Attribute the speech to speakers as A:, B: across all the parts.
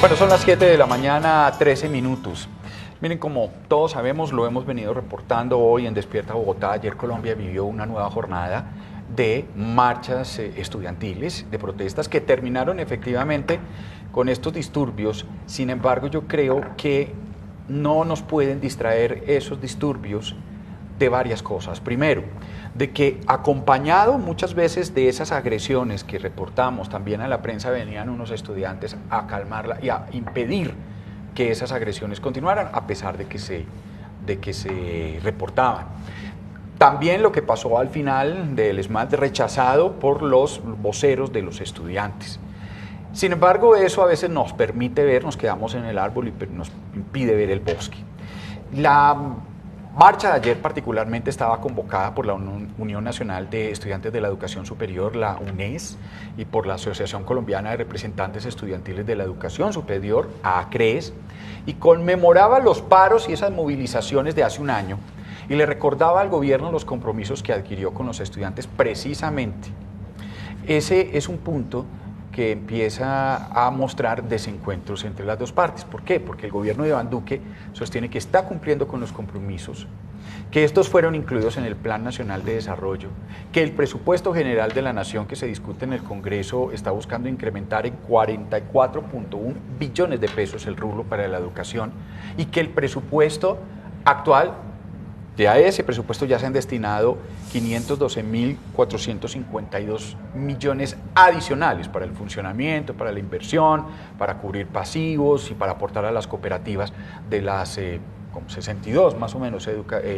A: Bueno, son las 7 de la mañana, 13 minutos. Miren, como todos sabemos, lo hemos venido reportando hoy en Despierta Bogotá. Ayer Colombia vivió una nueva jornada de marchas estudiantiles, de protestas que terminaron efectivamente con estos disturbios. Sin embargo, yo creo que no nos pueden distraer esos disturbios de varias cosas. Primero, de que acompañado muchas veces de esas agresiones que reportamos también a la prensa, venían unos estudiantes a calmarla y a impedir que esas agresiones continuaran, a pesar de que se reportaban. También lo que pasó al final del ESMAD, rechazado por los voceros de los estudiantes. Sin embargo, eso a veces nos permite ver, nos quedamos en el árbol y nos impide ver el bosque. La marcha de ayer particularmente estaba convocada por la Unión Nacional de Estudiantes de la Educación Superior, la UNES, y por la Asociación Colombiana de Representantes Estudiantiles de la Educación Superior, ACRES, y conmemoraba los paros y esas movilizaciones de hace un año, y le recordaba al gobierno los compromisos que adquirió con los estudiantes precisamente. Ese es un punto que empieza a mostrar desencuentros entre las dos partes. ¿Por qué? Porque el gobierno de Iván Duque sostiene que está cumpliendo con los compromisos, que estos fueron incluidos en el Plan Nacional de Desarrollo, que el presupuesto general de la Nación que se discute en el Congreso está buscando incrementar en 44.1 billones de pesos el rubro para la educación, y que el presupuesto actual, de a ese presupuesto ya se han destinado 512.452 millones adicionales para el funcionamiento, para la inversión, para cubrir pasivos y para aportar a las cooperativas de las como 62 más o menos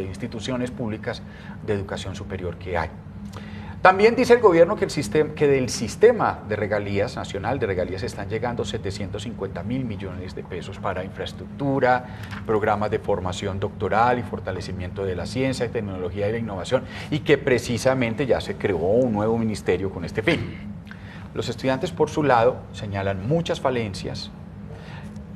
A: instituciones públicas de educación superior que hay. También dice el gobierno que del sistema de regalías, nacional de regalías, están llegando 750.000 millones de pesos para infraestructura, programas de formación doctoral y fortalecimiento de la ciencia, tecnología y la innovación, y que precisamente ya se creó un nuevo ministerio con este fin. Los estudiantes, por su lado, señalan muchas falencias,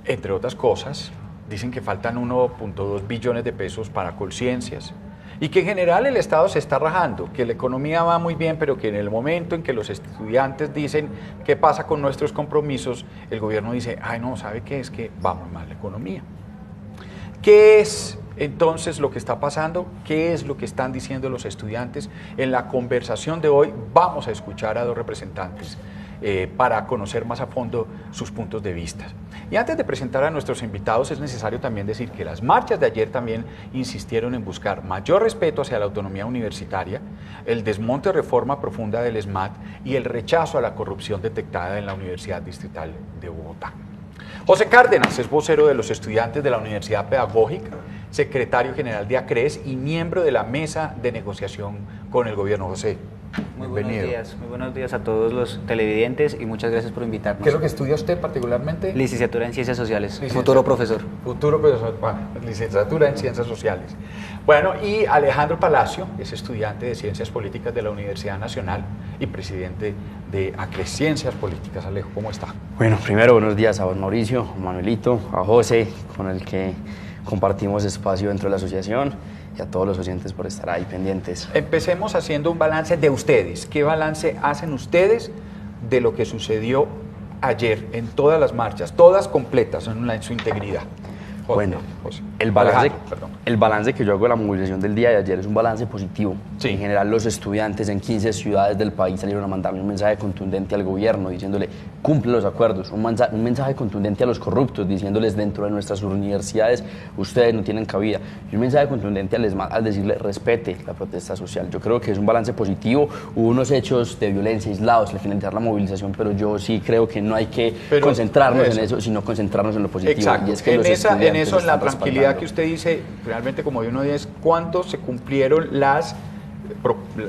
A: entre otras cosas, dicen que faltan 1.2 billones de pesos para Colciencias, y que en general el Estado se está rajando, que la economía va muy bien, pero que en el momento en que los estudiantes dicen qué pasa con nuestros compromisos, el gobierno dice, ay no, ¿sabe qué? Es que va muy mal la economía. ¿Qué es entonces lo que está pasando? ¿Qué es lo que están diciendo los estudiantes? En la conversación de hoy vamos a escuchar a dos representantes para conocer más a fondo sus puntos de vista. Y antes de presentar a nuestros invitados, es necesario también decir que las marchas de ayer también insistieron en buscar mayor respeto hacia la autonomía universitaria, el desmonte o reforma profunda del ESMAD y el rechazo a la corrupción detectada en la Universidad Distrital de Bogotá. José Cárdenas es vocero de los estudiantes de la Universidad Pedagógica, secretario general de ACRES y miembro de la mesa de negociación con el gobierno. José,
B: muy
A: bienvenido.
B: Muy buenos días a todos los televidentes y muchas gracias por invitarnos.
A: ¿Qué es lo que estudia usted particularmente?
B: Licenciatura en Ciencias Sociales, futuro profesor.
A: Futuro profesor, bueno, licenciatura en Ciencias Sociales. Bueno, y Alejandro Palacio es estudiante de Ciencias Políticas de la Universidad Nacional y presidente de ACRES Ciencias Políticas. Alejo, ¿cómo está?
C: Bueno, primero buenos días a don Mauricio, a Manuelito, a José, con el que compartimos espacio dentro de la asociación, y a todos los oyentes por estar ahí pendientes.
A: Empecemos haciendo un balance de ustedes. ¿Qué balance hacen ustedes de lo que sucedió ayer en todas las marchas, todas completas en su integridad? José,
C: Bueno,
A: José.
C: el balance que yo hago de la movilización del día de ayer es un balance positivo.
A: Sí.
C: En general, los estudiantes en 15 ciudades del país salieron a mandarle un mensaje contundente al gobierno diciéndole cumple los acuerdos, un mensaje contundente a los corruptos diciéndoles dentro de nuestras universidades ustedes no tienen cabida, y un mensaje contundente al ESMAD al decirle respete la protesta social. Yo creo que es un balance positivo. Hubo unos hechos de violencia aislados al finalizar la movilización, pero yo sí creo que no hay que concentrarnos en eso, sino concentrarnos en lo positivo.
A: Exacto.
C: Y es que
A: en eso, en la tranquilidad que usted dice, realmente como de uno es cuánto se cumplieron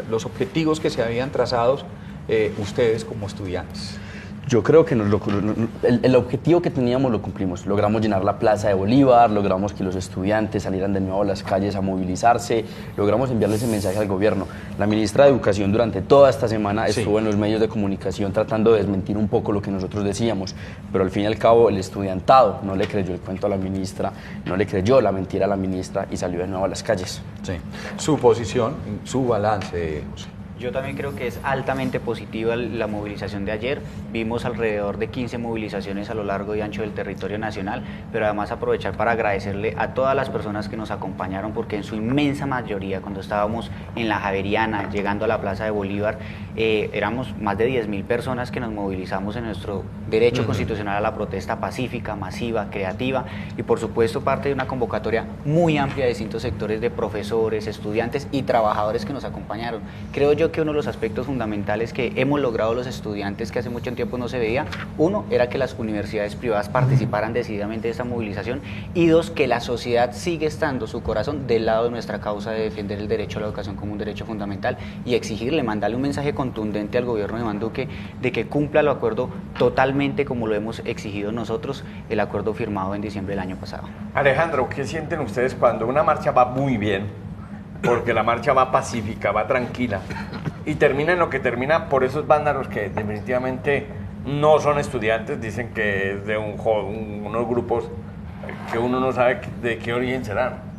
A: los objetivos que se habían trazado ustedes como estudiantes.
C: Yo creo que el objetivo que teníamos lo cumplimos. Logramos llenar la Plaza de Bolívar, logramos que los estudiantes salieran de nuevo a las calles a movilizarse, logramos enviarle ese mensaje al gobierno. La ministra de Educación durante toda esta semana estuvo en los medios de comunicación tratando de desmentir un poco lo que nosotros decíamos, pero al fin y al cabo el estudiantado no le creyó el cuento a la ministra, no le creyó la mentira a la ministra y salió de nuevo a las calles.
A: Sí. Su posición, su balance, José.
B: Yo también creo que es altamente positiva la movilización de ayer. Vimos alrededor de 15 movilizaciones a lo largo y ancho del territorio nacional, pero además aprovechar para agradecerle a todas las personas que nos acompañaron, porque en su inmensa mayoría, cuando estábamos en la Javeriana, llegando a la Plaza de Bolívar, éramos más de 10.000 personas que nos movilizamos en nuestro derecho constitucional a la protesta pacífica, masiva, creativa, y por supuesto parte de una convocatoria muy amplia de distintos sectores de profesores, estudiantes y trabajadores que nos acompañaron. Creo yo que uno de los aspectos fundamentales que hemos logrado los estudiantes, que hace mucho tiempo no se veía, uno, era que las universidades privadas participaran decididamente de esta movilización, y dos, que la sociedad sigue estando su corazón del lado de nuestra causa de defender el derecho a la educación como un derecho fundamental y exigirle, mandarle un mensaje contundente al gobierno de Iván Duque de que cumpla el acuerdo totalmente como lo hemos exigido nosotros, el acuerdo firmado en diciembre del año pasado.
D: Alejandro, ¿qué sienten ustedes cuando una marcha va muy bien? Porque la marcha va pacífica, va tranquila, y termina en lo que termina por esos vándalos que definitivamente no son estudiantes, dicen que es de unos grupos que uno no sabe de qué origen serán.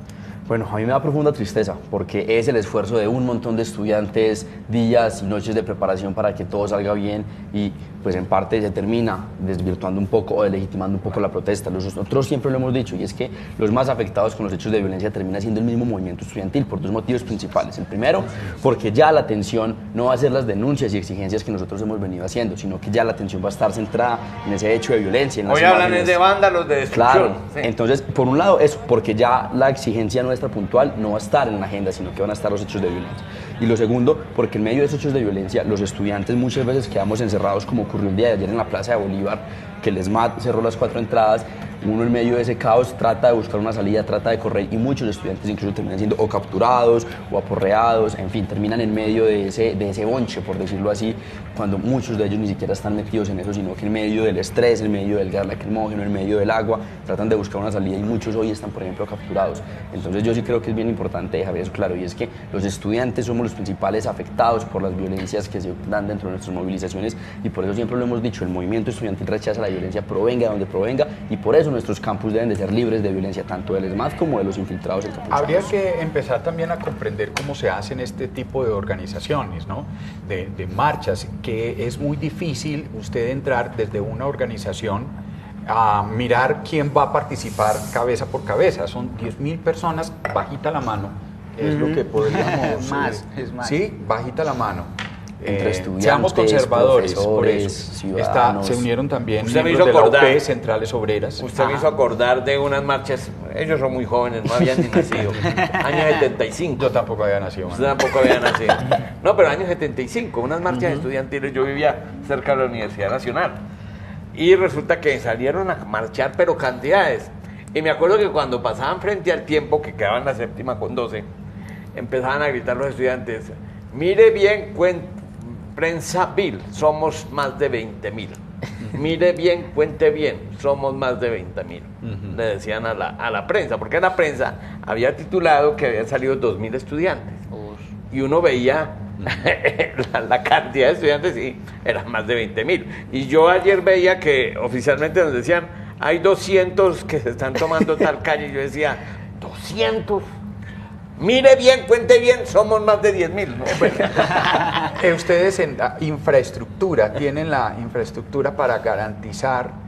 C: Bueno, a mí me da profunda tristeza porque es el esfuerzo de un montón de estudiantes, días y noches de preparación para que todo salga bien, y pues en parte se termina desvirtuando un poco o delegitimando un poco la protesta. Nosotros siempre lo hemos dicho, y es que los más afectados con los hechos de violencia termina siendo el mismo movimiento estudiantil por dos motivos principales. El primero, porque ya la atención no va a ser las denuncias y exigencias que nosotros hemos venido haciendo, sino que ya la atención va a estar centrada en ese hecho de violencia. En las
D: Hoy hablan
C: imágenes.
D: de vándalos, de destrucción.
C: Claro,
D: Sí.
C: entonces por un lado eso, porque ya la exigencia nuestra puntual no va a estar en la agenda, sino que van a estar los hechos de violencia. Y lo segundo, porque en medio de esos hechos de violencia los estudiantes muchas veces quedamos encerrados, como ocurrió el día de ayer en la Plaza de Bolívar, que el ESMAD cerró las 4 entradas. Uno en medio de ese caos trata de buscar una salida, trata de correr, y muchos estudiantes incluso terminan siendo o capturados o aporreados, en fin, terminan en medio de ese bonche, por decirlo así, cuando muchos de ellos ni siquiera están metidos en eso, sino que en medio del estrés, en medio del gas lacrimógeno, en medio del agua, tratan de buscar una salida, y muchos hoy están, por ejemplo, capturados. Entonces yo sí creo que es bien importante dejar eso claro, y es que los estudiantes somos los principales afectados por las violencias que se dan dentro de nuestras movilizaciones, y por eso siempre lo hemos dicho, el movimiento estudiantil rechaza la violencia, provenga de donde provenga, y por eso nuestros campus deben de ser libres de violencia, tanto del ESMAD como de los infiltrados encapuchados.
A: Habría que empezar también a comprender cómo se hacen este tipo de organizaciones, ¿no? De marchas, que es muy difícil usted entrar desde una organización a mirar quién va a participar cabeza por cabeza. Son 10.000 personas, bajita la mano, es lo que podríamos...
B: Es más.
A: Sí, bajita la mano.
C: Entre estudiantes,
A: seamos conservadores, por
C: profesores,
A: eso.
C: ciudadanos.
A: Se unieron también
D: Usted me
A: miembros
D: hizo
A: de la
D: acordar.
A: UP, Centrales Obreras.
D: Usted me hizo acordar de unas marchas, ellos son muy jóvenes, no habían ni nacido, años 75.
A: Yo tampoco había nacido.
D: Usted tampoco había nacido. No, pero años 75, unas marchas estudiantiles. Yo vivía cerca de la Universidad Nacional. Y resulta que salieron a marchar, pero cantidades. Y me acuerdo que cuando pasaban frente al tiempo, que quedaban la 7:12, empezaban a gritar los estudiantes: mire bien, prensa Bill, somos más de 20.000. Mire bien, cuente bien, somos más de 20.000. Le decían a la prensa, porque la prensa había titulado que habían salido 2.000 estudiantes. Y uno veía la cantidad de estudiantes y eran más de 20.000. Y yo ayer veía que oficialmente nos decían: hay 200 que se están tomando tal calle. Y yo decía: 200. Mire bien, cuente bien, somos más de 10.000. ¿No?
A: Ustedes en la infraestructura, ¿tienen la infraestructura para garantizar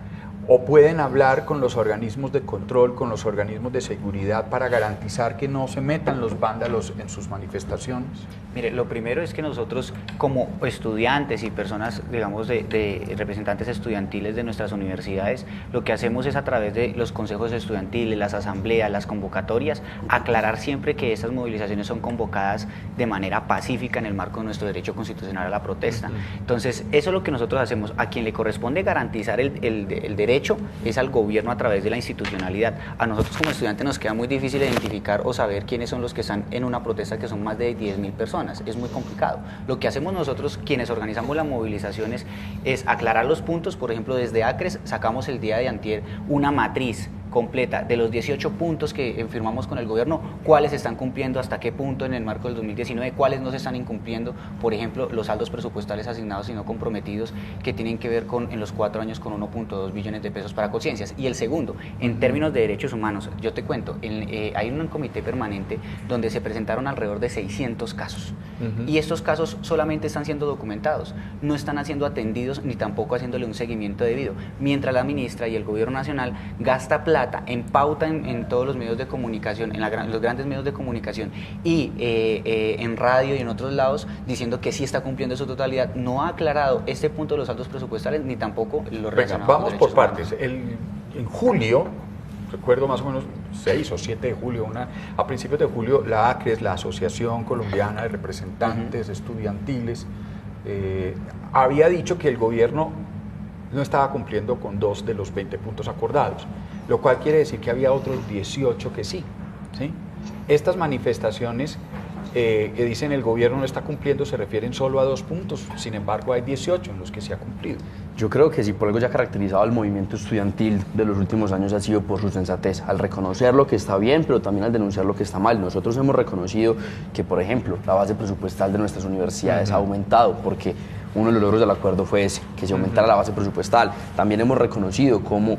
A: o pueden hablar con los organismos de control, con los organismos de seguridad para garantizar que no se metan los vándalos en sus manifestaciones?
B: Mire, lo primero es que nosotros como estudiantes y personas, digamos, de representantes estudiantiles de nuestras universidades, lo que hacemos es a través de los consejos estudiantiles, las asambleas, las convocatorias, aclarar siempre que estas movilizaciones son convocadas de manera pacífica en el marco de nuestro derecho constitucional a la protesta. Entonces, eso es lo que nosotros hacemos. A quien le corresponde garantizar el derecho es al gobierno a través de la institucionalidad. A nosotros como estudiantes nos queda muy difícil identificar o saber quiénes son los que están en una protesta, que son más de 10.000 personas. Es muy complicado. Lo que hacemos nosotros, quienes organizamos las movilizaciones, es aclarar los puntos. Por ejemplo, desde Acres sacamos el día de antier una matriz completa de los 18 puntos que firmamos con el gobierno, cuáles se están cumpliendo, hasta qué punto en el marco del 2019, cuáles no se están incumpliendo, por ejemplo, los saldos presupuestales asignados y no comprometidos que tienen que ver con, en los 4 años, con 1.2 billones de pesos para conciencias. Y el segundo, en términos de derechos humanos, yo te cuento, hay un comité permanente donde se presentaron alrededor de 600 casos, y estos casos solamente están siendo documentados, no están siendo atendidos ni tampoco haciéndole un seguimiento debido, mientras la ministra y el gobierno nacional gasta plata en pauta en todos los medios de comunicación, en los grandes medios de comunicación y en radio y en otros lados, diciendo que sí está cumpliendo su totalidad. No ha aclarado este punto de los saldos presupuestales ni tampoco lo relacionado.
A: Vamos por partes. En julio, recuerdo más o menos 6 o 7 de julio, a principios de julio, la ACRES, la Asociación Colombiana de Representantes Estudiantiles, había dicho que el gobierno no estaba cumpliendo con 2 de los 20 puntos acordados, lo cual quiere decir que había otros 18 que sí. Estas manifestaciones que dicen el gobierno no está cumpliendo se refieren solo a 2 puntos, sin embargo hay 18 en los que se ha cumplido.
C: Yo creo que si por algo ya ha caracterizado al movimiento estudiantil de los últimos años ha sido por su sensatez, al reconocer lo que está bien, pero también al denunciar lo que está mal. Nosotros hemos reconocido que, por ejemplo, la base presupuestal de nuestras universidades ha aumentado, porque uno de los logros del acuerdo fue ese, que se aumentara la base presupuestal. También hemos reconocido cómo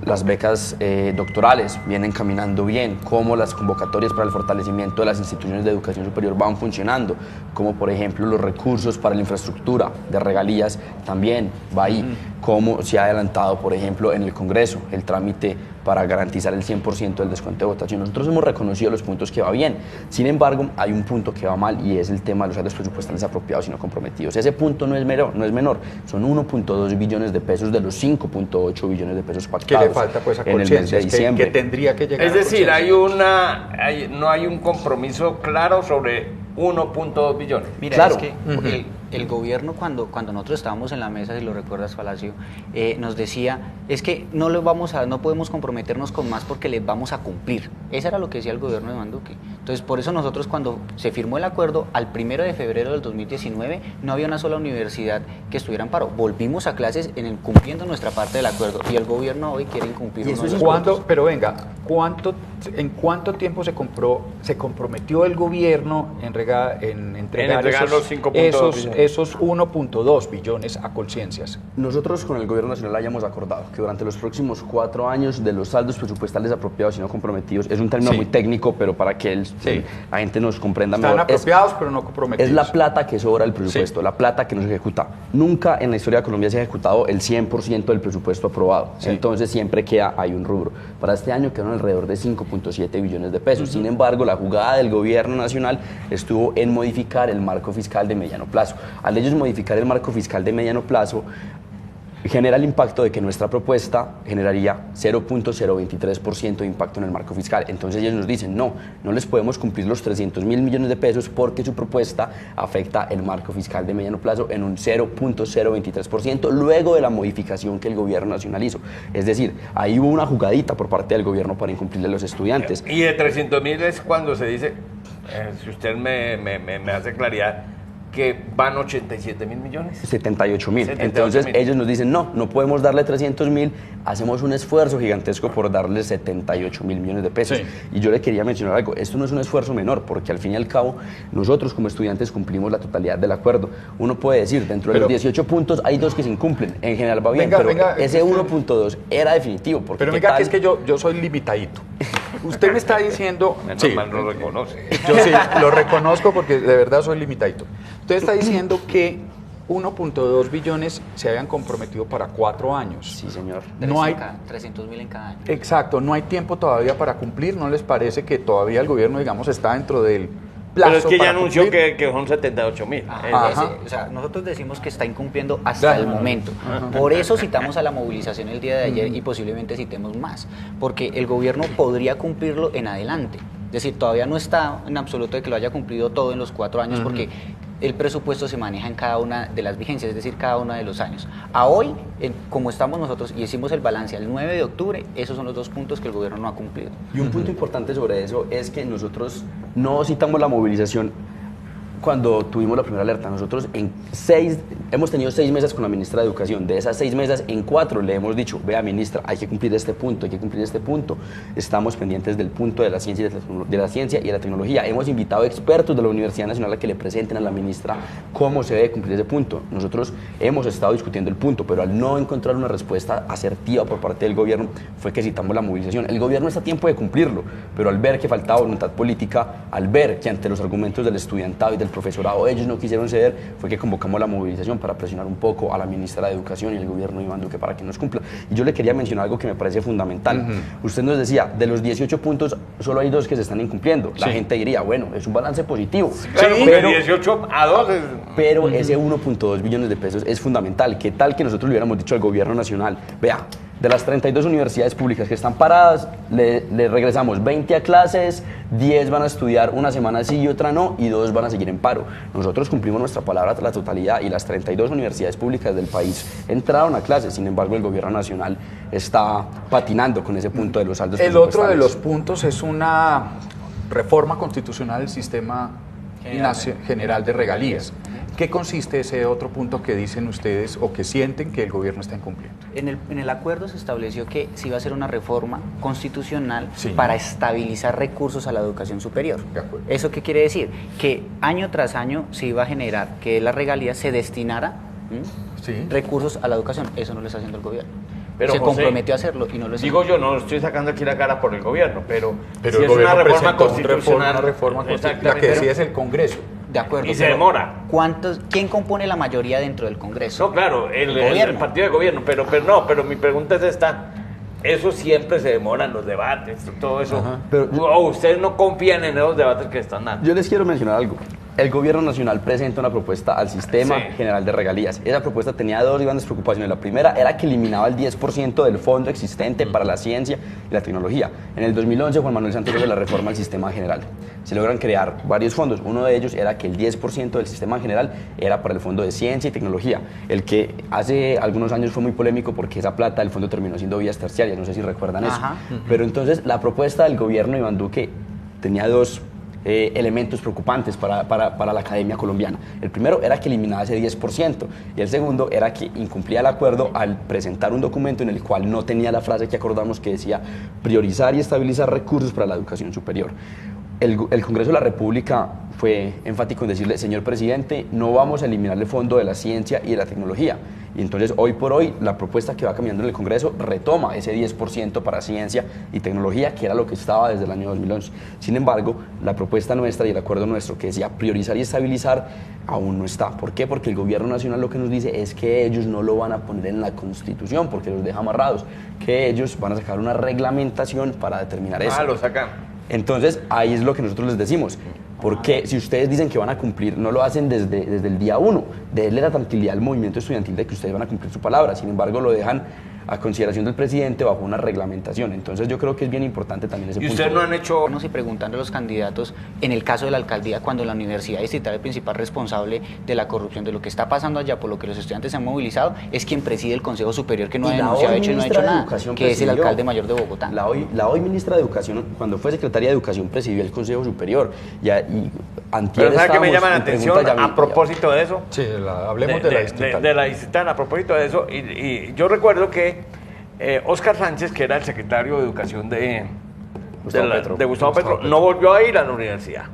C: las becas doctorales vienen caminando bien, cómo las convocatorias para el fortalecimiento de las instituciones de educación superior van funcionando, como por ejemplo los recursos para la infraestructura de regalías también va ahí, cómo se ha adelantado, por ejemplo, en el Congreso el trámite para garantizar el 100% del descuento de votación. Nosotros hemos reconocido los puntos que va bien, sin embargo hay un punto que va mal y es el tema de los saldos presupuestales apropiados y no comprometidos. Ese punto no es menor, son 1.2 billones de pesos de los 5.8 billones de pesos pactados.
A: ¿Qué le falta pues a Conciencias? Que tendría que llegar.
D: Es decir, no hay un compromiso claro sobre 1.2 billones.
B: Mira,
C: claro.
B: Es que el gobierno cuando nosotros estábamos en la mesa, si lo recuerdas, Palacio, nos decía, es que no podemos comprometernos con más porque les vamos a cumplir. Eso era lo que decía el gobierno de Iván Duque. Entonces, por eso nosotros cuando se firmó el acuerdo, al 1 de febrero del 2019, no había una sola universidad que estuviera en paro. Volvimos a clases cumpliendo nuestra parte del acuerdo, y el gobierno hoy quiere incumplir.
A: Pero venga, ¿en cuánto tiempo se comprometió el gobierno en entregar esos 1.2 billones a Conciencias?
C: Nosotros con el gobierno nacional hayamos acordado que durante los próximos 4 años de los saldos presupuestales apropiados y no comprometidos, es un término muy técnico, pero para que la gente nos comprenda mejor.
A: Están apropiados pero no comprometidos.
C: Es la plata que sobra del presupuesto, la plata que no se ejecuta. Nunca en la historia de Colombia se ha ejecutado el 100% del presupuesto aprobado. Entonces siempre hay un rubro. Para este año quedaron alrededor de 5.7 billones de pesos. Sin embargo, la jugada del gobierno nacional estuvo en modificar el marco fiscal de mediano plazo. Al ellos modificar el marco fiscal de mediano plazo, genera el impacto de que nuestra propuesta generaría 0.023% de impacto en el marco fiscal. Entonces ellos nos dicen, no les podemos cumplir los 300.000 millones de pesos porque su propuesta afecta el marco fiscal de mediano plazo en un 0.023% luego de la modificación que el gobierno nacional hizo. Es decir, ahí hubo una jugadita por parte del gobierno para incumplirle a los estudiantes.
D: Y de 300.000 es cuando se dice, si usted me hace claridad, que van 87.000 millones.
C: 78.000. Entonces ellos nos dicen, no podemos darle 300.000, hacemos un esfuerzo gigantesco por darle 78.000 millones de pesos. Y yo le quería mencionar algo, esto no es un esfuerzo menor, porque al fin y al cabo nosotros como estudiantes cumplimos la totalidad del acuerdo. Uno puede decir, dentro de los 18 puntos hay 2 que se incumplen, en general va bien, ese 1.2 era definitivo. Porque
A: pero venga, que es que yo soy limitadito. Usted me está diciendo...
D: lo reconoce.
A: Yo sí, lo reconozco porque de verdad soy limitadito. Usted está diciendo que 1.2 billones se habían comprometido para 4 años.
C: Sí, señor.
A: No hay
B: 300.000 en cada año.
A: Exacto, no hay tiempo todavía para cumplir. ¿No les parece que todavía el gobierno, digamos, está dentro del plazo?
D: Pero es que ya anunció que son 78.000.
B: O sea, nosotros decimos que está incumpliendo hasta el momento. Por eso citamos a la movilización el día de ayer y posiblemente citemos más, porque el gobierno podría cumplirlo en adelante. Es decir, todavía no está en absoluto de que lo haya cumplido todo en los 4 años, porque el presupuesto se maneja en cada una de las vigencias, es decir, cada uno de los años. A hoy, como estamos nosotros y hicimos el balance al 9 de octubre, esos son los 2 puntos que el gobierno no ha cumplido.
C: Y un punto importante sobre eso es que nosotros no citamos la movilización cuando tuvimos la primera alerta. Nosotros hemos tenido 6 mesas con la ministra de Educación. De esas 6 mesas, en 4 le hemos dicho, vea ministra, hay que cumplir este punto, hay que cumplir este punto. Estamos pendientes del punto de la ciencia y de la tecnología. Hemos invitado expertos de la Universidad Nacional a que le presenten a la ministra cómo se debe cumplir ese punto. Nosotros hemos estado discutiendo el punto, pero al no encontrar una respuesta asertiva por parte del gobierno, fue que citamos la movilización. El gobierno está a tiempo de cumplirlo, pero al ver que faltaba voluntad política, al ver que ante los argumentos del estudiantado y del profesorado ellos no quisieron ceder, fue que convocamos la movilización para presionar un poco a la ministra de Educación y al gobierno de Iván Duque para que nos cumpla. Y yo le quería mencionar algo que me parece fundamental. Usted nos decía, de los 18 puntos, solo hay 2 que se están incumpliendo. La gente diría, bueno, es un balance positivo.
D: Claro, pero 18 a 2 es...
C: Pero ese 1.2 billones de pesos es fundamental. ¿Qué tal que nosotros le hubiéramos dicho al gobierno nacional? Vea, de las 32 universidades públicas que están paradas, le regresamos 20 a clases, 10 van a estudiar una semana sí y otra no, y 2 van a seguir en paro. Nosotros cumplimos nuestra palabra a la totalidad y las 32 universidades públicas del país entraron a clases. Sin embargo, el gobierno nacional está patinando con ese punto de los saldos
A: presupuestales.
C: El
A: otro de los puntos es una reforma constitucional del sistema general de regalías. ¿Qué consiste ese otro punto que dicen ustedes o que sienten que el gobierno está incumpliendo?
B: En el acuerdo se estableció que se iba a hacer una reforma constitucional para estabilizar recursos a la educación superior.
A: De acuerdo.
B: ¿Eso qué quiere decir? Que año tras año se iba a generar que la regalía se destinara recursos a la educación. Eso no lo está haciendo el gobierno.
D: Pero
B: se
D: José,
B: comprometió a hacerlo y no lo está
D: digo yo, no estoy sacando aquí la cara por el gobierno, pero
A: si
D: el
A: es
D: gobierno
A: una
D: reforma constitucional,
A: una reforma constitucional, la que decide es el Congreso.
B: De acuerdo.
D: Y se demora.
B: ¿Quién compone la mayoría dentro del Congreso?
D: No, claro, el partido de gobierno, pero mi pregunta es esta. Eso siempre se demora en los debates, todo eso.
C: Pero
D: ustedes no confían en esos debates que están dando.
C: yo les quiero mencionar algo. El gobierno nacional presenta una propuesta al sistema general de regalías. Esa propuesta tenía 2 grandes preocupaciones. La primera era que eliminaba el 10% del fondo existente para la ciencia y la tecnología. En el 2011, Juan Manuel Santos hizo la reforma al sistema general. Se logran crear varios fondos. Uno de ellos era que el 10% del sistema general era para el fondo de ciencia y tecnología, el que hace algunos años fue muy polémico porque esa plata del fondo terminó siendo vías terciarias. No sé si recuerdan eso. Pero entonces la propuesta del gobierno de Iván Duque tenía 2 elementos preocupantes para la academia colombiana. El primero era que eliminaba ese 10% y el segundo era que incumplía el acuerdo al presentar un documento en el cual no tenía la frase que acordamos que decía priorizar y estabilizar recursos para la educación superior. El Congreso de la República fue enfático en decirle, señor presidente, no vamos a eliminar el fondo de la ciencia y de la tecnología. Y entonces, hoy por hoy, la propuesta que va caminando en el Congreso retoma ese 10% para ciencia y tecnología, que era lo que estaba desde el año 2011. Sin embargo, la propuesta nuestra y el acuerdo nuestro, que decía priorizar y estabilizar, aún no está. ¿Por qué? Porque el Gobierno Nacional lo que nos dice es que ellos no lo van a poner en la Constitución, porque los deja amarrados, que ellos van a sacar una reglamentación para determinar eso.
D: Lo sacan.
C: Entonces, ahí es lo que nosotros les decimos. Porque si ustedes dicen que van a cumplir, no lo hacen desde el día 1. Denle la tranquilidad al movimiento estudiantil de que ustedes van a cumplir su palabra. Sin embargo, lo dejan a consideración del presidente bajo una reglamentación. Entonces yo creo que es bien importante también ese punto.
D: ¿Y ustedes no han hecho...?
B: Y preguntando a los candidatos, en el caso de la alcaldía, cuando la universidad distrital, el principal responsable de la corrupción, de lo que está pasando allá, por lo que los estudiantes se han movilizado, es quien preside el Consejo Superior, que no ha denunciado, hecho y no ha hecho nada, que es el alcalde mayor de Bogotá.
C: La hoy ministra de Educación, cuando fue secretaria de Educación, presidió el Consejo Superior.
D: Pero ¿sabes qué me llama la atención a propósito de eso?
A: Sí, hablemos de la distrital.
D: De la distrital, a propósito de eso, y yo recuerdo que Óscar Sánchez, que era el secretario de Educación de Gustavo Petro, no volvió a ir a la universidad.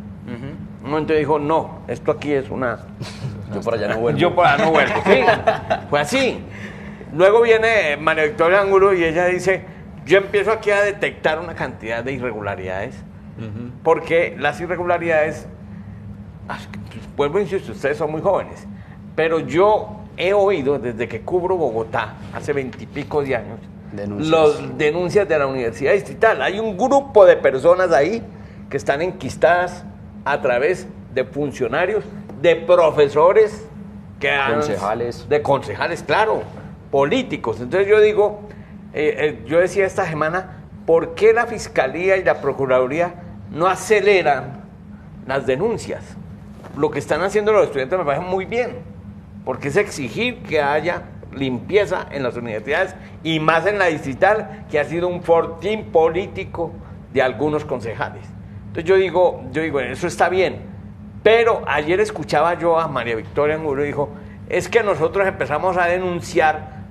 D: Un momento dijo, no, esto aquí es una...
C: Yo por allá no vuelvo.
D: Yo por allá no vuelvo, sí, fue así. Luego viene María Victoria Angulo y ella dice, yo empiezo aquí a detectar una cantidad de irregularidades, porque las irregularidades, vuelvo a insistir, ustedes son muy jóvenes, pero yo he oído desde que cubro Bogotá, hace 20 y pico de años, las denuncias de la Universidad Distrital. Hay un grupo de personas ahí que están enquistadas a través de funcionarios, de profesores, de concejales, claro, políticos. Entonces yo digo, yo decía esta semana, ¿por qué la Fiscalía y la Procuraduría no aceleran las denuncias? Lo que están haciendo los estudiantes me parece muy bien, porque es exigir que haya limpieza en las universidades y más en la distrital, que ha sido un fortín político de algunos concejales. Entonces yo digo, eso está bien, Pero ayer escuchaba yo a María Victoria Angulo y dijo, es que nosotros empezamos a denunciar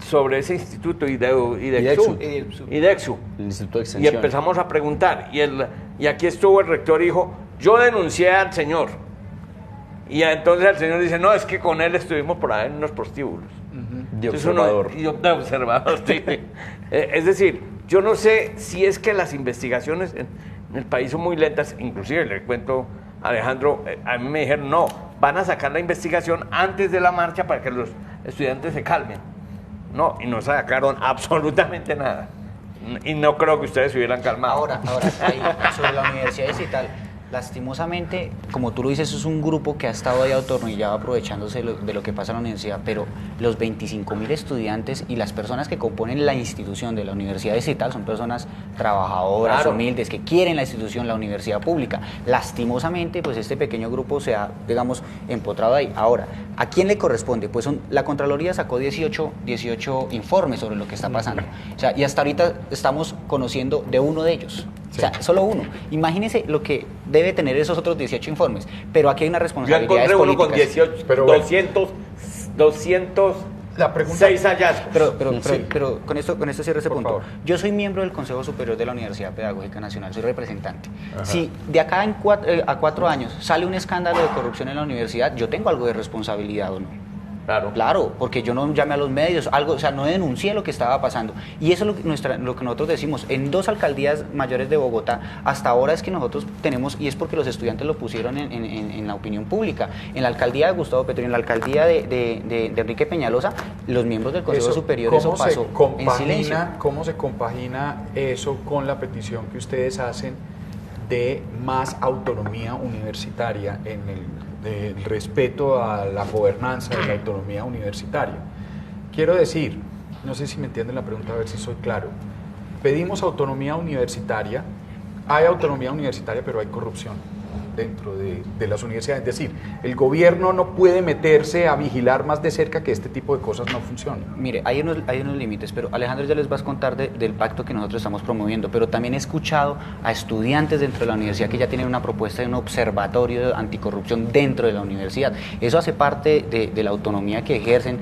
D: sobre ese instituto IDEXU,
C: El Instituto de
D: y
C: Extensión.
D: empezamos a preguntar, y aquí estuvo el rector y dijo, yo denuncié al señor, y entonces el señor dice, no, es que con él estuvimos por ahí en unos prostíbulos.
C: De
D: Entonces
C: observador.
D: de observador, sí. Es decir, yo no sé si es que las investigaciones en el país son muy lentas, inclusive le cuento a Alejandro, a mí me dijeron, no, van a sacar la investigación antes de la marcha para que los estudiantes se calmen. No, y no sacaron absolutamente nada. Y no creo que ustedes se hubieran calmado.
B: Ahora, ahí, sobre la universidad digital, lastimosamente, como tú lo dices, es un grupo que ha estado ahí atornillado aprovechándose de lo que pasa en la universidad, pero los 25.000 estudiantes y las personas que componen la institución de la universidad digital son personas trabajadoras,
D: Claro.
B: humildes, que quieren la institución, la universidad pública. Lastimosamente, pues este pequeño grupo se ha, digamos, empotrado ahí. Ahora, ¿a quién le corresponde? Pues la Contraloría sacó 18 informes sobre lo que está pasando. O sea, y hasta ahorita estamos conociendo de uno de ellos. O sea, solo uno. Imagínense lo que debe tener esos otros 18 informes. Pero aquí hay una
D: Yo
B: responsabilidad
D: encontré uno con
B: políticas.
D: 18,
A: Pero bueno.
D: 206
A: La pregunta-
D: hallazgos.
B: Pero con esto cierro ese
A: Por
B: punto.
A: favor.
B: Yo soy miembro del Consejo Superior de la Universidad Pedagógica Nacional, soy representante. Si de acá a 4 años sale un escándalo de corrupción en la universidad, yo tengo algo de responsabilidad o no.
D: Claro.
B: Claro, porque yo no llamé a los medios, algo, o sea, no denuncié lo que estaba pasando. Y eso es lo que nosotros decimos. En 2 alcaldías mayores de Bogotá, hasta ahora es que nosotros tenemos, y es porque los estudiantes lo pusieron en la opinión pública. En la alcaldía de Gustavo Petro y en la alcaldía de Enrique Peñalosa, los miembros del Consejo Superior, eso pasó en silencio.
A: ¿Cómo se compagina eso con la petición que ustedes hacen de más autonomía universitaria en el respeto a la gobernanza de la autonomía universitaria? Quiero decir, no sé si me entienden la pregunta, a ver si soy claro. Pedimos autonomía universitaria, hay autonomía universitaria, pero hay corrupción dentro de las universidades. Es decir, el gobierno no puede meterse a vigilar más de cerca que este tipo de cosas no funcionen.
B: Mire, hay unos límites, pero Alejandro ya les va a contar del pacto que nosotros estamos promoviendo, pero también he escuchado a estudiantes dentro de la universidad que ya tienen una propuesta de un observatorio anticorrupción dentro de la universidad. Eso hace parte de la autonomía que ejercen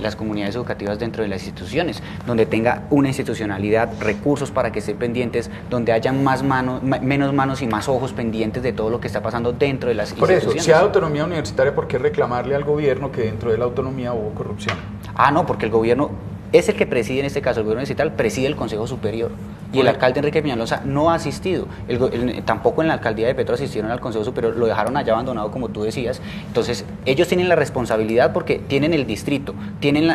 B: las comunidades educativas dentro de las instituciones, donde tenga una institucionalidad, recursos para que estén pendientes, donde haya menos manos y más ojos pendientes de todo lo que está pasando dentro de las
A: Por eso,
B: instituciones.
A: si hay autonomía universitaria, ¿por qué reclamarle al gobierno que dentro de la autonomía hubo corrupción?
B: Ah, no, porque el gobierno es el que preside, en este caso el gobierno digital, preside el Consejo Superior. Y el alcalde Enrique Peñalosa no ha asistido. Tampoco en la alcaldía de Petro asistieron al Consejo Superior, lo dejaron allá abandonado, como tú decías. Entonces, ellos tienen la responsabilidad porque tienen el distrito, tienen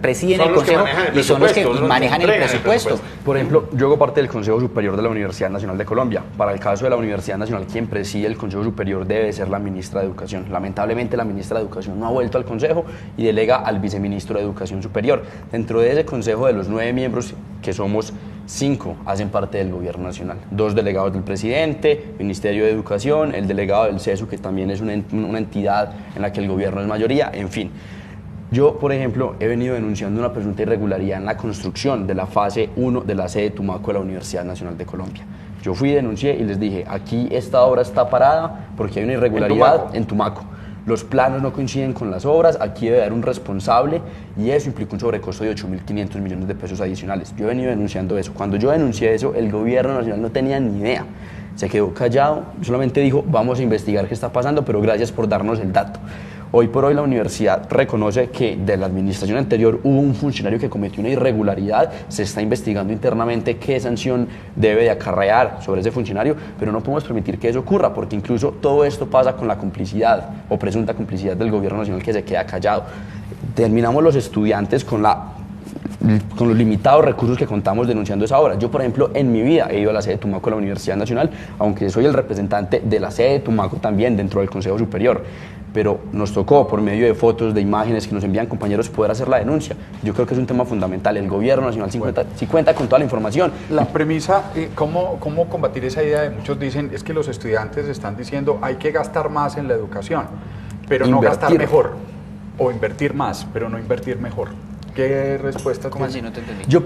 B: presiden
D: Son
B: el
D: los que
B: Consejo
D: manejan el
B: y son los que
D: presupuesto,
B: manejan el
D: entregan el
B: presupuesto.
C: Por ejemplo, yo hago parte del Consejo Superior de la Universidad Nacional de Colombia. Para el caso de la Universidad Nacional, quien preside el Consejo Superior debe ser la ministra de Educación. Lamentablemente, la ministra de Educación no ha vuelto al Consejo y delega al viceministro de Educación Superior. Dentro de ese Consejo, de los 9 miembros, que somos 5, hacen parte del Gobierno Nacional. 2 delegados del presidente, Ministerio de Educación, el delegado del CESU, que también es una entidad en la que el gobierno es mayoría, en fin. Yo, por ejemplo, he venido denunciando una presunta irregularidad en la construcción de la fase 1 de la sede de Tumaco de la Universidad Nacional de Colombia. Yo fui y denuncié y les dije, aquí esta obra está parada porque hay una irregularidad en Tumaco. Los planos no coinciden con las obras, aquí debe haber un responsable y eso implica un sobrecosto de 8.500 millones de pesos adicionales. Yo he venido denunciando eso. Cuando yo denuncié eso, el gobierno nacional no tenía ni idea. Se quedó callado, solamente dijo, vamos a investigar qué está pasando, pero gracias por darnos el dato. Hoy por hoy la universidad reconoce que de la administración anterior hubo un funcionario que cometió una irregularidad, se está investigando internamente qué sanción debe de acarrear sobre ese funcionario, pero no podemos permitir que eso ocurra, porque incluso todo esto pasa con la complicidad o presunta complicidad del gobierno nacional que se queda callado. Terminamos los estudiantes con los limitados recursos que contamos denunciando esa obra. Yo, por ejemplo, en mi vida he ido a la sede de Tumaco de la Universidad Nacional, aunque soy el representante de la sede de Tumaco también dentro del Consejo Superior. Pero nos tocó, por medio de fotos, de imágenes que nos envían compañeros, poder hacer la denuncia. Yo creo que es un tema fundamental. El gobierno nacional sí cuenta con toda la información.
A: La premisa, ¿cómo combatir esa idea de muchos dicen, es que los estudiantes están diciendo hay que gastar más en la educación, pero no gastar mejor, o invertir más, pero no invertir mejor? ¿Qué respuesta
B: ¿Cómo
A: tiene?
B: así? No te entendí.
C: Yo,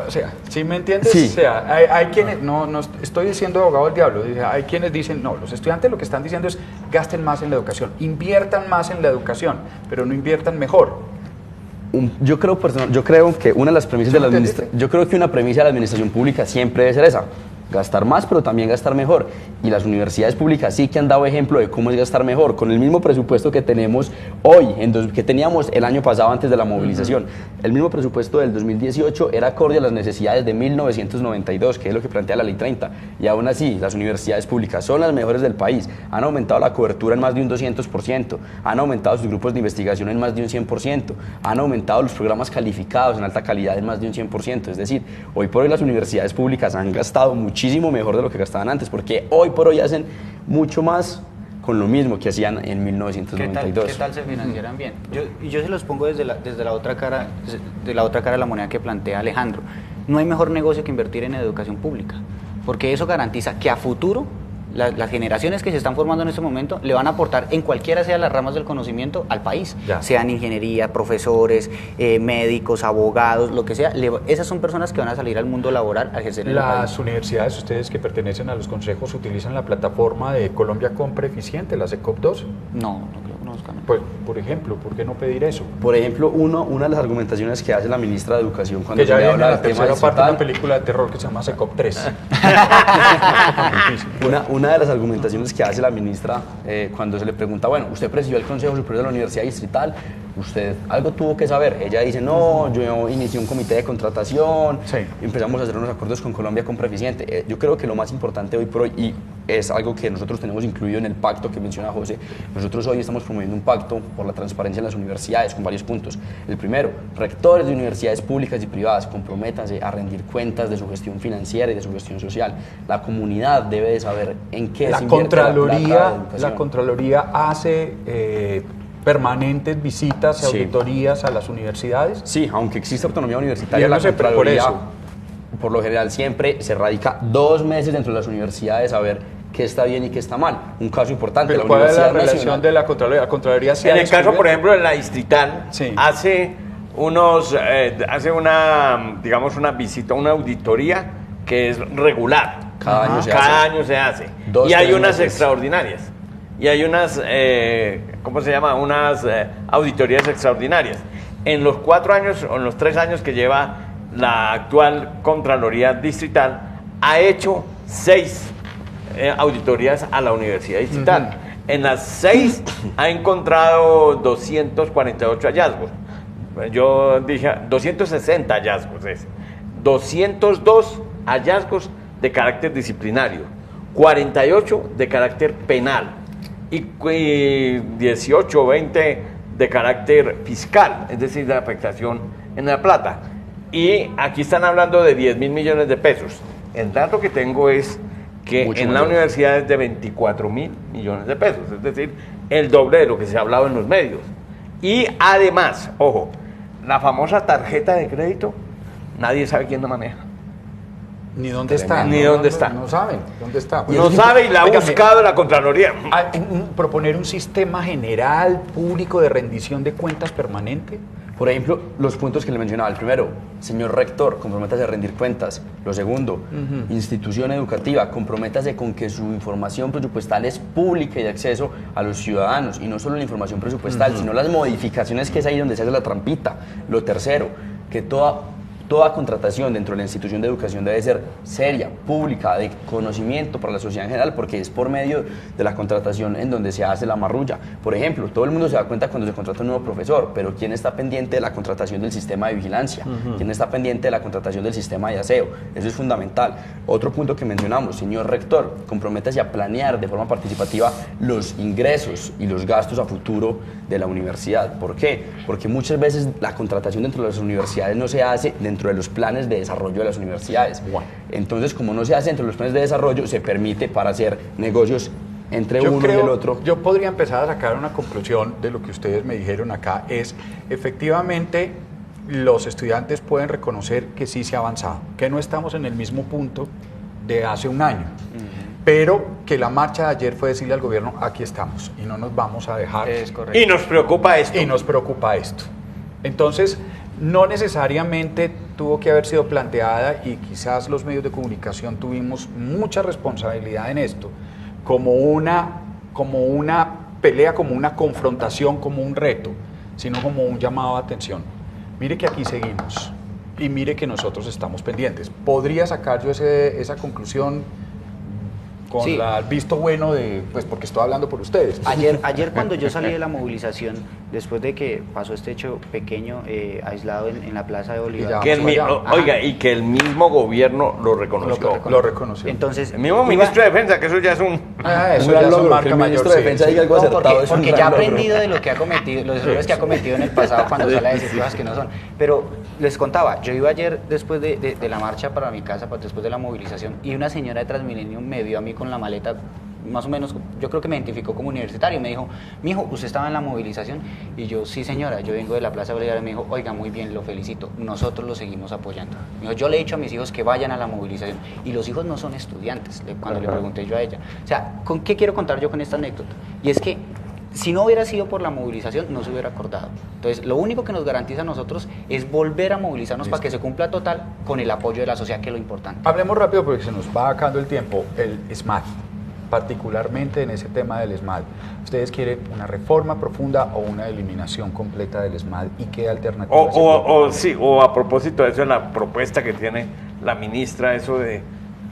A: O sea, ¿sí me entiendes?
C: Sí.
A: O sea, hay quienes, no estoy diciendo abogado del diablo, hay quienes dicen, no, los estudiantes lo que están diciendo es gasten más en la educación, inviertan más en la educación, pero no inviertan mejor.
C: yo creo que una de las premisas
A: ¿Sí
C: de la
A: me entendiste?
C: yo creo que una premisa de la administración pública siempre debe ser esa: gastar más, pero también gastar mejor. Y las universidades públicas sí que han dado ejemplo de cómo es gastar mejor, con el mismo presupuesto que tenemos hoy, que teníamos el año pasado antes de la movilización. El mismo presupuesto del 2018 era acorde a las necesidades de 1992, que es lo que plantea la Ley 30. Y aún así, las universidades públicas son las mejores del país. Han aumentado la cobertura en más de un 200%, han aumentado sus grupos de investigación en más de un 100%, han aumentado los programas calificados en alta calidad en más de un 100%. Es decir, hoy por hoy las universidades públicas han gastado muchísimo mejor de lo que gastaban antes, porque hoy por hoy hacen mucho más con lo mismo que hacían en 1992.
B: ¿Qué tal se financiaran bien? Yo se los pongo desde la otra cara de la moneda que plantea Alejandro. No hay mejor negocio que invertir en educación pública, porque eso garantiza que a futuro las generaciones que se están formando en este momento le van a aportar en cualquiera sea las ramas del conocimiento al país,
A: Ya.
B: sean ingeniería, profesores, médicos, abogados, lo que sea. Esas son personas que van a salir al mundo laboral a ejercer en el país.
A: Las universidades, ustedes que pertenecen a los consejos, utilizan la plataforma de Colombia Compra Eficiente, la SECOP 2.
B: No creo que no buscan.
A: Pues, por ejemplo, ¿por qué no pedir eso?
C: Por ejemplo, una de las argumentaciones que hace la ministra de Educación cuando
A: Que ya
C: se le
A: viene
C: habla
A: la
C: del tema
A: tercera parte de
C: digital,
A: una película de terror que se llama SECOP 3.
C: una de las argumentaciones que hace la ministra cuando se le pregunta, bueno, usted presidió el Consejo Superior de la Universidad Distrital, usted algo tuvo que saber. Ella dice, no, yo inicié un comité de contratación,
A: Sí.
C: empezamos a hacer unos acuerdos con Colombia Compra Eficiente. Yo creo que lo más importante hoy por hoy, y es algo que nosotros tenemos incluido en el pacto que menciona José, nosotros hoy estamos promoviendo un pacto por la transparencia en las universidades con varios puntos. El primero, rectores de universidades públicas y privadas, comprométanse a rendir cuentas de su gestión financiera y de su gestión social. La comunidad debe de saber en qué
A: La
C: se invierte la plata de educación.
A: La Contraloría hace permanentes visitas y
C: Sí.
A: auditorías a las universidades.
C: Sí, aunque existe autonomía
A: Y
C: universitaria,
A: él
C: la
A: no se preocupa por
C: Contraloría,
A: eso.
C: por lo general, siempre se radica 2 meses dentro de las universidades a ver qué está bien y qué está mal. Un caso importante,
A: Pero
C: la
A: ¿cuál es la
C: Universidad
A: relación
C: Nacional.
A: de la Contraloría? La Contraloría sí
D: En
A: ha
D: el caso,
A: descubierto-
D: por ejemplo, de la Distrital,
A: Sí.
D: hace una, digamos, una visita, una auditoría que es regular.
C: Cada año se
D: Cada
C: hace.
D: año se hace.
C: 2,
D: Y hay
C: 3
D: unas
C: meses.
D: extraordinarias. Y hay unas, ¿cómo se llama? Unas auditorías extraordinarias. En los 4 años o en los 3 años que lleva la actual Contraloría Distrital, ha hecho 6 auditorías a la Universidad Distrital. En las 6 ha encontrado 248 hallazgos. Yo dije 260 hallazgos. 202 hallazgos de carácter disciplinario, 48 de carácter penal y 18 o 20 de carácter fiscal, es decir, de afectación en la plata. Y aquí están hablando de 10.000 millones de pesos. El dato que tengo es que
C: Mucho
D: en la
C: mayor.
D: universidad es de 24.000 millones de pesos, es decir, el doble de lo que se ha hablado en los medios. Y además, ojo, la famosa tarjeta de crédito, nadie sabe quién la maneja.
A: Ni dónde está.
D: Ni dónde está.
A: No saben dónde está.
D: No sabe y la ha
A: Óigame,
D: buscado la Contraloría.
A: proponer un sistema general, público de rendición de cuentas permanente.
C: Por ejemplo, los puntos que le mencionaba. El primero, señor rector, comprométase a rendir cuentas. Lo segundo, institución educativa, comprométase con que su información presupuestal es pública y de acceso a los ciudadanos. Y no solo la información presupuestal, sino las modificaciones, que es ahí donde se hace la trampita. Lo tercero, que toda contratación dentro de la institución de educación debe ser seria, pública, de conocimiento para la sociedad en general, porque es por medio de la contratación en donde se hace la marrulla. Por ejemplo, todo el mundo se da cuenta cuando se contrata un nuevo profesor, pero ¿quién está pendiente de la contratación del sistema de vigilancia? ¿Quién está pendiente de la contratación del sistema de aseo? Eso es fundamental. Otro punto que mencionamos, señor rector, comprométase a planear de forma participativa los ingresos y los gastos a futuro de la universidad. ¿Por qué? Porque muchas veces la contratación dentro de las universidades no se hace dentro de los planes de desarrollo de las universidades. Entonces, como no se hace dentro de los planes de desarrollo, se permite para hacer negocios entre uno y el otro.
A: Yo podría empezar a sacar una conclusión de lo que ustedes me dijeron acá, es efectivamente los estudiantes pueden reconocer que sí se ha avanzado, que no estamos en el mismo punto de hace un año, pero que la marcha de ayer fue decirle al gobierno, aquí estamos y no nos vamos a dejar.
B: Es correcto.
D: Y nos preocupa esto.
A: Y nos preocupa esto. Entonces, no necesariamente tuvo que haber sido planteada, y quizás los medios de comunicación tuvimos mucha responsabilidad en esto, como una pelea, como una confrontación, como un reto, sino como un llamado a atención. Mire que aquí seguimos y mire que nosotros estamos pendientes. ¿Podría sacar yo esa conclusión con
B: Sí.
A: el visto bueno de, pues porque estoy hablando por ustedes?
B: Ayer cuando yo salí de la movilización, después de que pasó este hecho pequeño, aislado en la Plaza de Bolívar.
A: ya.
D: Que
A: Ajá.
D: oiga, y que el mismo gobierno lo reconoció.
A: Lo reconoció.
B: Entonces,
D: El mismo ministro de Defensa, que eso ya es un...
A: Eso
C: Un
A: ya
C: gran
A: son
C: logro,
A: marca
C: que el
A: mayor,
C: ministro de
A: sí,
C: Defensa
A: sí.
C: diga algo
B: No,
C: acertado. es un
B: porque
C: gran
B: ya ha
C: logro.
B: aprendido de lo que ha cometido, los errores que ha cometido en el pasado cuando sale a decir cosas que no son. Pero les contaba, yo iba ayer después de la marcha para mi casa, después de la movilización, y una señora de Transmilenio me vio a mí con la maleta, más o menos, yo creo que me identificó como universitario. Me dijo, mijo, ¿usted estaba en la movilización? Y yo, sí señora, yo vengo de la Plaza Bolívar. Y me dijo, oiga, muy bien, lo felicito, nosotros lo seguimos apoyando. Me dijo, yo le he dicho a mis hijos que vayan a la movilización. Y los hijos no son estudiantes, cuando le pregunté yo a ella. O sea, ¿con qué quiero contar yo con esta anécdota? Y es que si no hubiera sido por la movilización, no se hubiera acordado. Entonces, lo único que nos garantiza a nosotros es volver a movilizarnos para que se cumpla total con el apoyo de la sociedad, que es lo importante.
A: Hablemos rápido porque se nos va acabando el tiempo. El SMAD, particularmente en ese tema del SMAD. ¿Ustedes quieren una reforma profunda o una eliminación completa del SMAD? ¿Y qué alternativas?
D: O a propósito de eso, la propuesta que tiene la ministra, eso de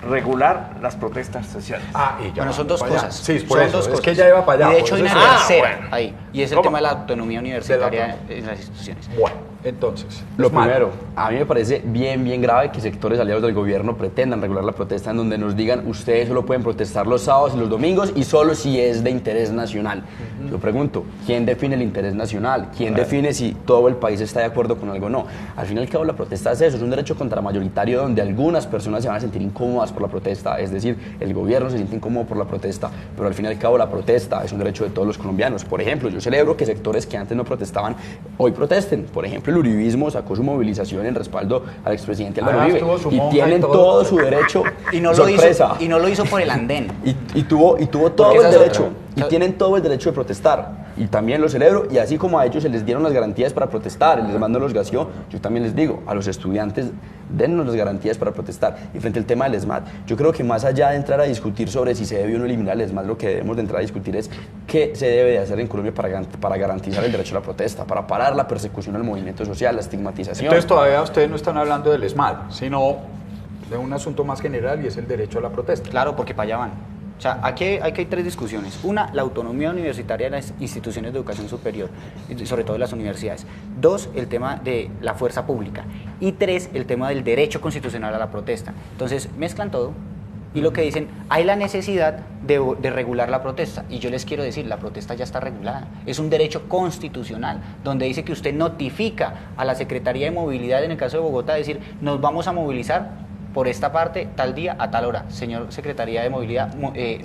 D: regular las protestas sociales.
A: Y ya
B: Bueno, son
A: vamos
B: dos
A: para allá.
B: cosas.
A: Sí, por
B: Son
A: eso,
B: dos
A: es
B: cosas.
A: que ya iba para allá.
B: Y de hecho
A: por
B: hay
A: eso
B: una
A: es-
B: tercera
D: bueno.
B: ahí, y es el
D: ¿Cómo?
B: tema de la autonomía universitaria en las instituciones.
A: Bueno, entonces,
C: Lo
A: SMAD.
C: primero, a mí me parece bien grave que sectores aliados del gobierno pretendan regular la protesta en donde nos digan ustedes solo pueden protestar los sábados y los domingos y solo si es de interés nacional. Yo pregunto, ¿quién define el interés nacional? ¿Quién define si todo el país está de acuerdo con algo o no? Al fin y al cabo la protesta es eso, es un derecho contramayoritario donde algunas personas se van a sentir incómodas por la protesta, es decir, el gobierno se siente incómodo por la protesta, pero al fin y al cabo la protesta es un derecho de todos los colombianos. Por ejemplo, yo celebro que sectores que antes no protestaban hoy protesten. Por ejemplo, el uribismo sacó su movilización en respaldo al expresidente Álvaro
A: Además,
C: Uribe
A: tuvo su
C: y
A: monja
C: tienen
A: y todo.
C: todo su derecho.
B: Y no,
C: sorpresa.
B: y no lo hizo por el andén.
C: Y tuvo todo
B: Porque
C: el
B: esa es
C: derecho,
B: otra.
C: y tienen todo el derecho de protestar. Y también lo celebro, y así como a ellos se les dieron las garantías para protestar, el SMAD no los gaseó, yo también les digo, a los estudiantes, dennos las garantías para protestar. Y frente al tema del SMAD, yo creo que más allá de entrar a discutir sobre si se debe o no eliminar el SMAD, lo que debemos de entrar a discutir es qué se debe de hacer en Colombia para garantizar el derecho a la protesta, para parar la persecución al movimiento social, la estigmatización.
A: Entonces todavía ustedes no están hablando del SMAD, sino de un asunto más general y es el derecho a la protesta.
B: Claro, porque para allá van. O sea, aquí hay tres discusiones. Una, la autonomía universitaria de las instituciones de educación superior, y sobre todo de las universidades. Dos, el tema de la fuerza pública. Y tres, el tema del derecho constitucional a la protesta. Entonces, mezclan todo y lo que dicen, hay la necesidad de regular la protesta. Y yo les quiero decir, la protesta ya está regulada. Es un derecho constitucional, donde dice que usted notifica a la Secretaría de Movilidad, en el caso de Bogotá, decir, nos vamos a movilizar por esta parte, tal día, a tal hora, señor Secretaría de Movilidad,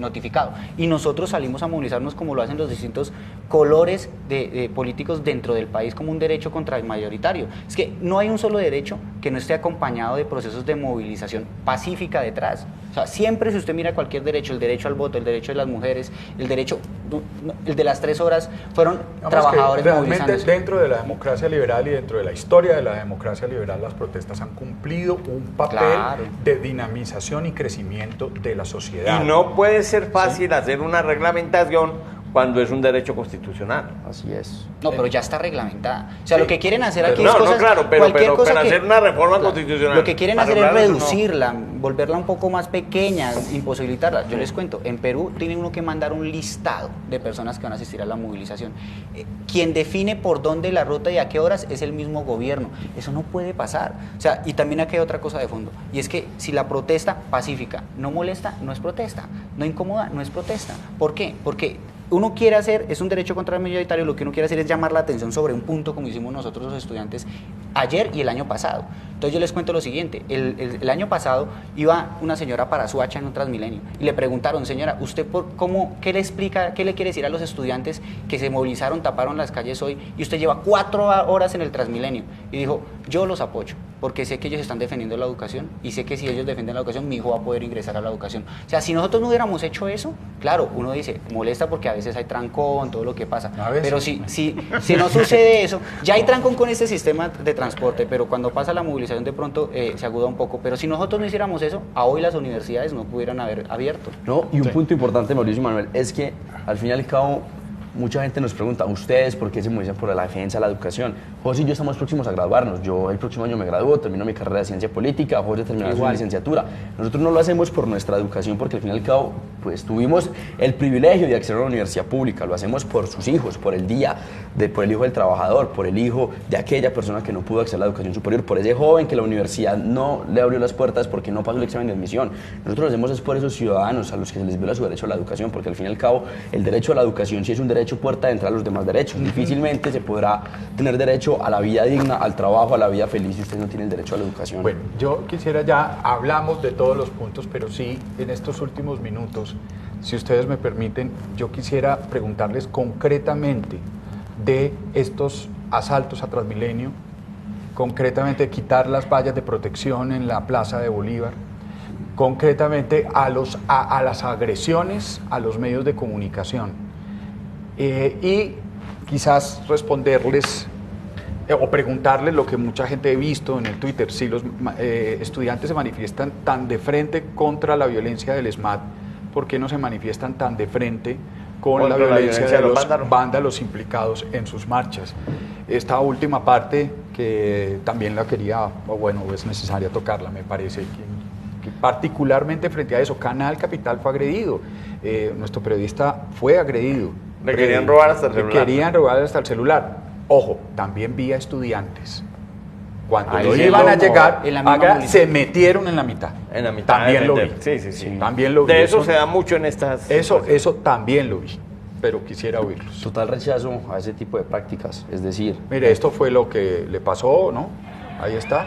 B: notificado. Y nosotros salimos a movilizarnos como lo hacen los distintos colores de políticos dentro del país como un derecho contramayoritario. Es que no hay un solo derecho que no esté acompañado de procesos de movilización pacífica detrás. O sea, siempre si usted mira cualquier derecho, el derecho al voto, el derecho de las mujeres, el derecho, el de las 3 horas, fueron
A: Digamos
B: trabajadores
A: que realmente
B: movilizándose.
A: dentro de la democracia liberal y dentro de la historia de la democracia liberal, las protestas han cumplido un papel
B: Claro.
A: de dinamización y crecimiento de la sociedad.
D: Y no puede ser fácil hacer una reglamentación cuando es un derecho constitucional.
C: Así es.
B: No, pero ya está reglamentada. O sea,
D: Sí.
B: lo que quieren hacer aquí
D: No,
B: es
D: no,
B: cosas,
D: claro, pero
B: cualquier cosa que,
D: hacer una reforma constitucional.
B: Lo que quieren
D: para
B: hacer es
D: lograr eso, no.
B: reducirla, volverla un poco más pequeña, imposibilitarla. Yo les cuento, en Perú tiene uno que mandar un listado de personas que van a asistir a la movilización. Quien define por dónde la ruta y a qué horas es el mismo gobierno. Eso no puede pasar. O sea, y también aquí hay otra cosa de fondo, y es que si la protesta pacífica no molesta, no es protesta, no incomoda, no es protesta. ¿Por qué? Porque uno quiere hacer, es un derecho contramayoritario, lo que uno quiere hacer es llamar la atención sobre un punto, como hicimos nosotros los estudiantes ayer y el año pasado. Entonces yo les cuento lo siguiente, el año pasado iba una señora para Suacha en un Transmilenio y le preguntaron, señora, ¿usted qué le explica, qué le quiere decir a los estudiantes que se movilizaron, taparon las calles hoy y usted lleva 4 horas en el Transmilenio? Y dijo, yo los apoyo. porque sé que ellos están defendiendo la educación y sé que si ellos defienden la educación, mi hijo va a poder ingresar a la educación. O sea, si nosotros no hubiéramos hecho eso, claro, uno dice, molesta porque a veces hay trancón, todo lo que pasa, pero si no sucede eso, ya hay trancón con este sistema de transporte, pero cuando pasa la movilización de pronto se aguda un poco, pero si nosotros no hiciéramos eso, a hoy las universidades no pudieran haber abierto.
C: No, y un punto importante, Mauricio y Manuel, es que al fin y al cabo mucha gente nos pregunta, ¿ustedes por qué se movilizan por la defensa de la educación? José y yo estamos próximos a graduarnos. Yo el próximo año me gradúo, termino mi carrera de ciencia política, José termina su licenciatura. Nosotros no lo hacemos por nuestra educación porque al fin y al cabo pues tuvimos el privilegio de acceder a una universidad pública. Lo hacemos por sus hijos, por el por el hijo del trabajador, por el hijo de aquella persona que no pudo acceder a la educación superior, por ese joven que la universidad no le abrió las puertas porque no pasó el examen de admisión. Nosotros lo hacemos es por esos ciudadanos a los que se les viola su derecho a la educación, porque al fin y al cabo el derecho a la educación sí es un derecho puerta de entrada a los demás derechos. Difícilmente se podrá tener derecho a la vida digna, al trabajo, a la vida feliz si usted no tiene el derecho a la educación.
A: Bueno, yo quisiera ya, hablamos de todos los puntos, pero sí, en estos últimos minutos, si ustedes me permiten, yo quisiera preguntarles concretamente de estos asaltos a Transmilenio, concretamente quitar las vallas de protección en la Plaza de Bolívar, concretamente a las agresiones a los medios de comunicación y quizás responderles o preguntarles lo que mucha gente ha visto en el Twitter, si los estudiantes se manifiestan tan de frente contra la violencia del ESMAD, ¿por qué no se manifiestan tan de frente con la violencia de los vándalos implicados en sus marchas? Esta última parte que también la quería, o bueno, es necesaria tocarla, me parece, que particularmente frente a eso, Canal Capital fue agredido, nuestro periodista fue agredido.
D: Le querían robar hasta el celular.
A: Le querían robar hasta el celular. Ojo, también vi a estudiantes. Cuando lo iban a llegar, se metieron en la mitad.
D: En la mitad.
A: También lo vi.
D: Sí.
A: También lo vi.
D: De eso se da mucho en estas...
A: Eso también lo vi, pero quisiera oírlos.
C: Total rechazo a ese tipo de prácticas, es decir...
A: Mire, esto fue lo que le pasó, ¿no? Ahí está.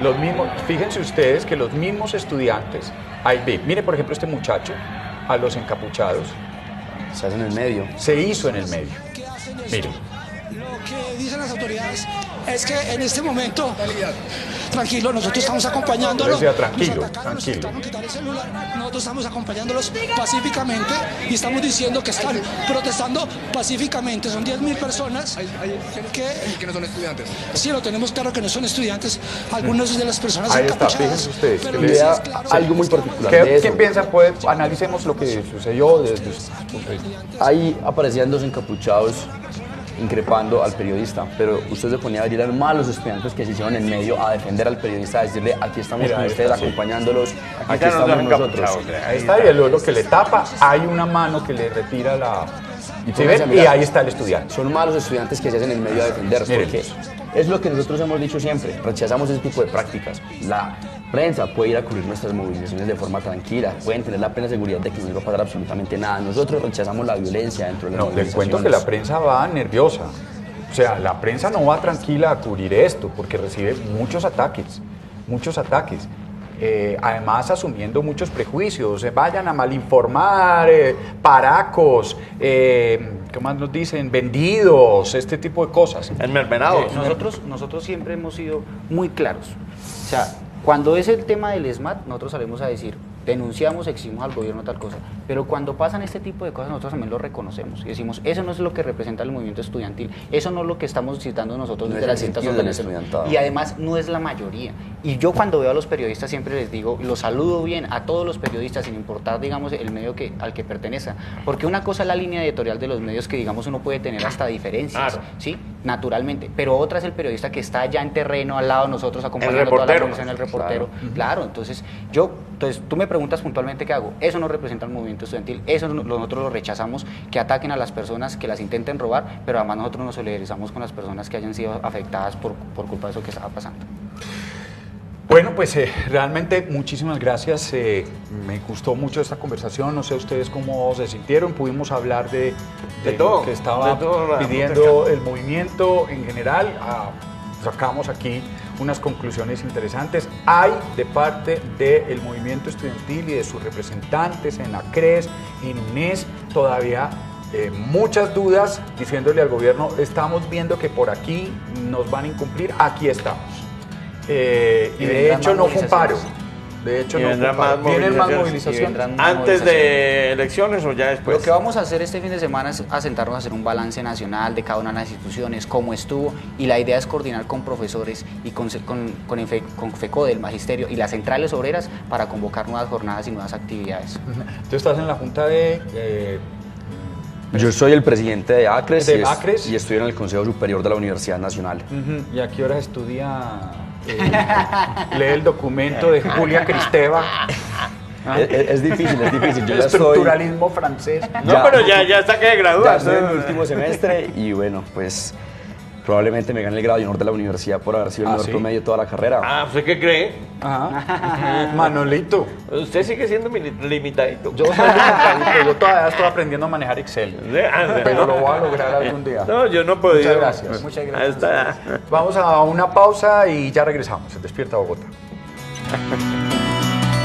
A: Los mismos, fíjense ustedes que los mismos estudiantes, ahí ve, mire por ejemplo este muchacho, a los encapuchados.
C: Se hace en el medio.
A: Se hizo en el medio. Mire.
E: Lo que dicen las autoridades es que en este momento, tranquilo, nosotros estamos acompañándolos.
A: Tranquilo.
E: Nosotros estamos acompañándolos pacíficamente y estamos diciendo que están protestando pacíficamente. Son 10.000 personas
F: que no son estudiantes.
E: Sí, lo tenemos claro que no son estudiantes. Algunas de las personas
A: ahí está,
E: encapuchadas.
A: fíjense ustedes.
E: Pero
A: Que
E: es
C: claro, algo muy particular.
A: ¿Quién piensa? Analicemos lo que sucedió desde su punto de vista.
C: Ahí aparecían dos encapuchados increpando al periodista, pero usted se ponía a ver, eran malos estudiantes que se hicieron en medio a defender al periodista, a decirle, aquí estamos con ustedes acompañándolos, aquí estamos nosotros.
A: Ahí está, y luego lo que le tapa, hay una mano que le retira la... Y ahí está el estudiante.
C: Son malos estudiantes que se hacen en medio a defenderse, porque es lo que nosotros hemos dicho siempre, rechazamos ese tipo de prácticas. La prensa puede ir a cubrir nuestras movilizaciones de forma tranquila, pueden tener la plena seguridad de que no les va a pasar absolutamente nada. Nosotros rechazamos la violencia dentro de las movilizaciones.
A: Les cuento que la prensa va nerviosa. O sea, la prensa no va tranquila a cubrir esto porque recibe muchos ataques. Además asumiendo muchos prejuicios, vayan a malinformar, paracos, ¿qué más nos dicen? Vendidos, este tipo de cosas.
D: Enmermenados.
B: Nosotros siempre hemos sido muy claros. O sea, cuando es el tema del ESMAD, nosotros salimos a decir, denunciamos, exigimos al gobierno tal cosa, pero cuando pasan este tipo de cosas nosotros también lo reconocemos y decimos, eso no es lo que representa el movimiento estudiantil, eso no es lo que estamos citando nosotros desde las distintas organizaciones y además no es la mayoría. Y yo cuando veo a los periodistas siempre les digo, los saludo bien a todos los periodistas sin importar, digamos, el medio al que pertenezca, porque una cosa es la línea editorial de los medios que, digamos, uno puede tener hasta diferencias, claro, ¿sí? Naturalmente, pero otra es el periodista que está allá en terreno al lado de nosotros acompañando toda la movilización, el reportero, claro. Entonces tú me preguntas puntualmente qué hago. Eso no representa el movimiento estudiantil, eso nosotros lo rechazamos, que ataquen a las personas, que las intenten robar, pero además nosotros nos solidarizamos con las personas que hayan sido afectadas por culpa de eso que estaba pasando.
A: Bueno, pues realmente muchísimas gracias, me gustó mucho esta conversación, no sé ustedes cómo se sintieron, pudimos hablar de todo, lo que estaba pidiendo el movimiento en general, sacamos aquí unas conclusiones interesantes. Hay de parte del movimiento estudiantil y de sus representantes en la CRES, en UNES, todavía muchas dudas, diciéndole al gobierno, estamos viendo que por aquí nos van a incumplir, aquí estamos. Y de hecho no fue un paro. De hecho, no
D: vendrán
A: fue un paro.
D: más
A: ¿Vienen más
D: movilizaciones?
A: movilizaciones?
D: ¿Antes de elecciones o ya después?
B: Lo que vamos a hacer este fin de semana es sentarnos a hacer un balance nacional de cada una de las instituciones, cómo estuvo, y la idea es coordinar con profesores y con FECODE, el magisterio y las centrales obreras para convocar nuevas jornadas y nuevas actividades.
A: Tú estás en la junta de...
C: Yo soy el presidente de ACRES,
A: ¿De ACRES?
C: y estoy en el Consejo Superior de la Universidad Nacional.
A: ¿Y a qué horas estudia? Lee el documento de Julia Kristeva.
C: Es difícil, es difícil. Yo ya
A: Estructuralismo francés.
D: No, pero ya está que
C: ya
D: gradúas.
C: estoy en mi último semestre y bueno, pues probablemente me gane el grado de honor de la universidad por haber sido el mejor
A: ¿sí?
C: promedio de toda la carrera.
D: Ah, ¿usted qué cree?
A: Ajá. Manolito.
D: Usted sigue siendo limitadito.
A: Yo soy limitadito, yo todavía estoy aprendiendo a manejar Excel. Pero lo voy a lograr algún día.
D: No, yo no he podido.
A: Muchas gracias.
B: Muchas
D: Ahí está.
A: Vamos a una pausa y ya regresamos. En Despierta Bogotá.